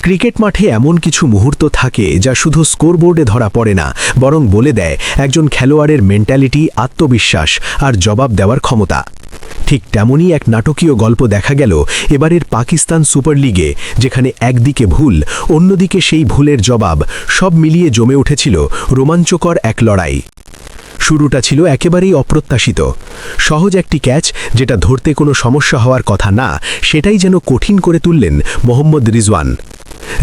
Cricket মাঠে এমন কিছু মুহূর্ত থাকে যা শুধু স্কোরবোর্ডে ধরা পড়ে না, বরং বলে দেয় একজন খেলোয়াড়ের মেন্টালিটি, আত্মবিশ্বাস আর জবাব দেওয়ার ক্ষমতা। ঠিক তেমনই এক নাটকীয় গল্প দেখা গেল এবারের পাকিস্তান সুপার লিগে, যেখানে একদিকে ভুল, অন্যদিকে সেই ভুলের জবাব, সব মিলিয়ে জমে উঠেছিল রোমাঞ্চকর এক লড়াই। শুরুটা ছিল একেবারেই অপ্রত্যাশিত। সহজ একটি ক্যাচ, যেটা ধরতে কোনো সমস্যা হওয়ার কথা না, সেটাই যেন কঠিন করে তুললেন মোহাম্মদ রিজওয়ান।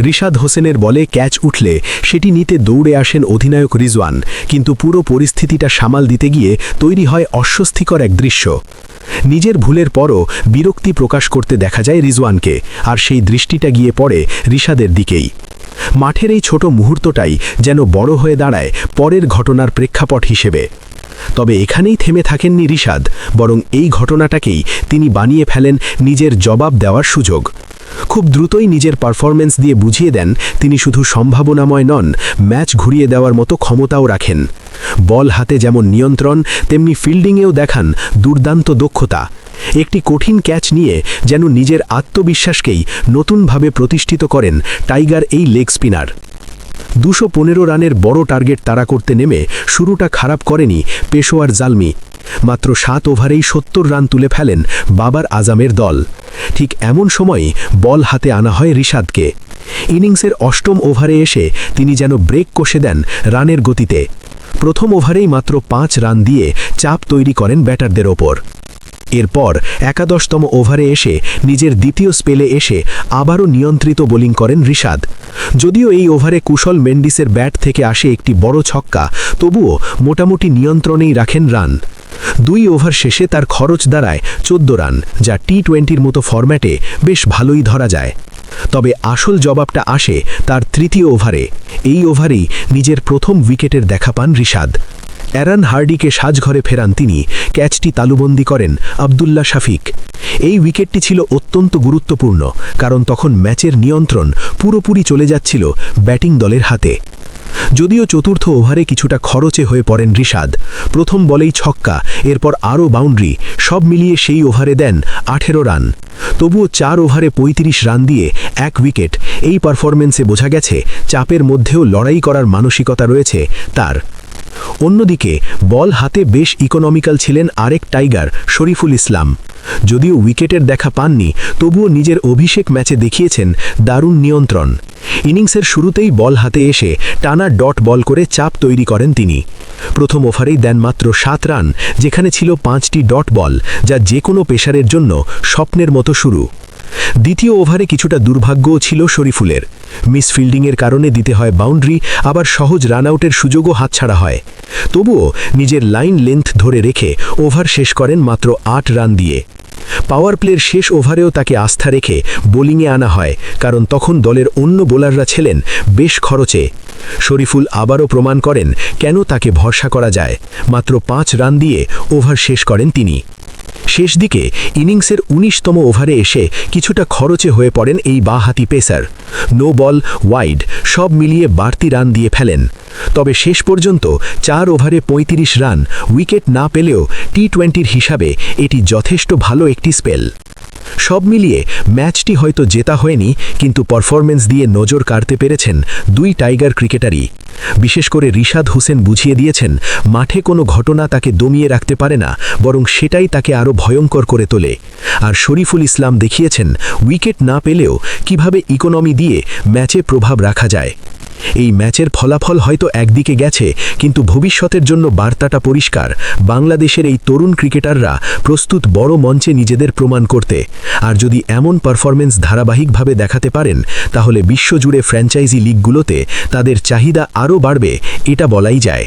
রিশাদ হোসেনের বলে ক্যাচ উঠলে সেটি নিতে দৌড়ে আসেন অধিনায়ক রিজওয়ান, কিন্তু পুরো পরিস্থিতিটা সামাল দিতে গিয়ে তৈরি হয় অস্বস্তিকর এক দৃশ্য। নিজের ভুলের পরও বিরক্তি প্রকাশ করতে দেখা যায় রিজওয়ানকে, আর সেই দৃষ্টিটা গিয়ে পড়ে রিশাদের দিকেই। মাঠের এই ছোট মুহূর্তটাই যেন বড় হয়ে দাঁড়ায় পরের ঘটনার প্রেক্ষাপট হিসেবে। তবে এখানেই থেমে থাকেননি রিশাদ, বরং এই ঘটনাটাকেই তিনি বানিয়ে ফেলেন নিজের জবাব দেওয়ার সুযোগ। খুব দ্রুতই নিজের পারফরম্যান্স দিয়ে বুঝিয়ে দেন তিনি শুধু সম্ভাবনাময় নন, ম্যাচ ঘুরিয়ে দেওয়ার মতো ক্ষমতাও রাখেন। বল হাতে যেমন নিয়ন্ত্রণ, তেমনি ফিল্ডিংয়েও দেখান দুর্দান্ত দক্ষতা। একটি কঠিন ক্যাচ নিয়ে যেন নিজের আত্মবিশ্বাসকেই নতুনভাবে প্রতিষ্ঠিত করেন টাইগার এই লেগ স্পিনার। 215 রানের বড় টার্গেট তাড়া করতে নেমে শুরুটা খারাপ করেনি পেশোয়ার জালমি। মাত্র 7 ওভারেই 70 রান তুলে ফেলেন বাবার আজমের দল। ঠিক এমন সময়ই বল হাতে আনা হয় রিশাদকে। ইনিংসের 8ম ওভারে এসে তিনি যেন ব্রেক কষে দেন রানের গতিতে। প্রথম ওভারেই মাত্র 5 রান দিয়ে চাপ তৈরি করেন ব্যাটারদের ওপর। এরপর 11তম ওভারে এসে নিজের দ্বিতীয় স্পেলে এসে আবারও নিয়ন্ত্রিত বোলিং করেন রিশাদ। যদিও এই ওভারে কুশল মেন্ডিসের ব্যাট থেকে আসে একটি বড় ছক্কা, তবুও মোটামুটি নিয়ন্ত্রণেই রাখেন রান। 2 ওভার শেষে তার খরচ দাঁড়ায় 14 রান, যা টি-20-র মতো ফরম্যাটে বেশ ভালোই ধরা যায়। তবে আসল জবাবটা আসে তার 3য় ওভারে। এই ওভারেই নিজের প্রথম উইকেটের দেখা পান রিশাদ। অ্যারন হার্ডিকে সাজঘরে ফেরান তিনি, ক্যাচটি তালুবন্দি করেন আবদুল্লাহ শাফিক। এই উইকেটটি ছিল অত্যন্ত গুরুত্বপূর্ণ, কারণ তখন ম্যাচের নিয়ন্ত্রণ পুরোপুরি চলে যাচ্ছিল ব্যাটিং দলের হাতে। যদিও চতুর্থ ওভারে কিছুটা খরচে হয়ে পড়েন রিশাদ। প্রথম বলেই ছক্কা, এরপর আরও বাউন্ডারি, সব মিলিয়ে সেই ওভারে দেন 18 রান। তবুও 4 ওভারে 35 রান দিয়ে 1 উইকেট। এই পারফরম্যান্সে বোঝা গেছে চাপের মধ্যেও লড়াই করার মানসিকতা রয়েছে তার। অন্যদিকে বল হাতে বেশ ইকোনমিক্যাল ছিলেন আরেক টাইগার, শরীফুল ইসলাম। যদিও উইকেটের দেখা পাননি, তবুও নিজের অভিষেক ম্যাচে দেখিয়েছেন দারুণ নিয়ন্ত্রণ। ইনিংসের শুরুতেই বল হাতে এসে টানা ডট বল করে চাপ তৈরি করেন তিনি। প্রথম ওভারেই দেন মাত্র 7 রান, যেখানে ছিল 5টি ডট বল, যা যে কোনো পেসারের জন্য স্বপ্নের মতো শুরু। দ্বিতীয় ওভারে কিছুটা দুর্ভাগ্যও ছিল শরীফুলের। মিস ফিল্ডিংয়ের কারণে দিতে হয় বাউন্ডারি, আবার সহজ রান আউটের সুযোগও হাতছাড়া হয়। তবুও নিজের লাইন লেন্থ ধরে রেখে ওভার শেষ করেন মাত্র 8 রান দিয়ে। পাওয়ার প্লের শেষ ওভারেও তাকে আস্থা রেখে বোলিংয়ে আনা হয়, কারণ তখন দলের অন্য বোলাররা ছিলেন বেশ খরচে। শরীফুল আবারও প্রমাণ করেন কেন তাকে ভরসা করা যায়। মাত্র 5 রান দিয়ে ওভার শেষ করেন তিনি। শেষ দিকে ইনিংসের 19তম ওভারে এসে কিছুটা খরচে হয়ে পড়েন এই বাঁহাতি পেসার। নো বল, ওয়াইড, সব মিলিয়ে বাড়তি রান দিয়ে ফেলেন। তবে শেষ পর্যন্ত 4 ওভারে 35 রান, উইকেট না পেলেও টি-20-র হিসাবে এটি যথেষ্ট ভালো একটি স্পেল। সব মিলিয়ে ম্যাচটি হয়তো জেতা হয়নি, কিন্তু পারফরম্যান্স দিয়ে নজর কাড়তে পেরেছেন 2 টাইগার ক্রিকেটারই। বিশেষ করে রিশাদ হোসেন বুঝিয়ে দিয়েছেন মাঠে কোনো ঘটনা তাকে দমিয়ে রাখতে পারে না, বরং সেটাই তাকে আরও ভয়ঙ্কর করে তোলে। আর শরীফুল ইসলাম দেখিয়েছেন উইকেট না পেলেও কিভাবে ইকোনমি দিয়ে ম্যাচে প্রভাব রাখা যায়। এই ম্যাচের ফলাফল হয়তো একদিকে গেছে, কিন্তু ভবিষ্যতের জন্য বার্তাটা পরিষ্কার। বাংলাদেশের এই তরুণ ক্রিকেটাররা প্রস্তুত বড় মঞ্চে নিজেদের প্রমাণ করতে। আর যদি এমন পারফরম্যান্স ধারাবাহিকভাবে দেখাতে পারেন, তাহলে বিশ্বজুড়ে ফ্র্যাঞ্চাইজি লিগগুলোতে তাদের চাহিদা আরও বাড়বে, এটা বলাই যায়।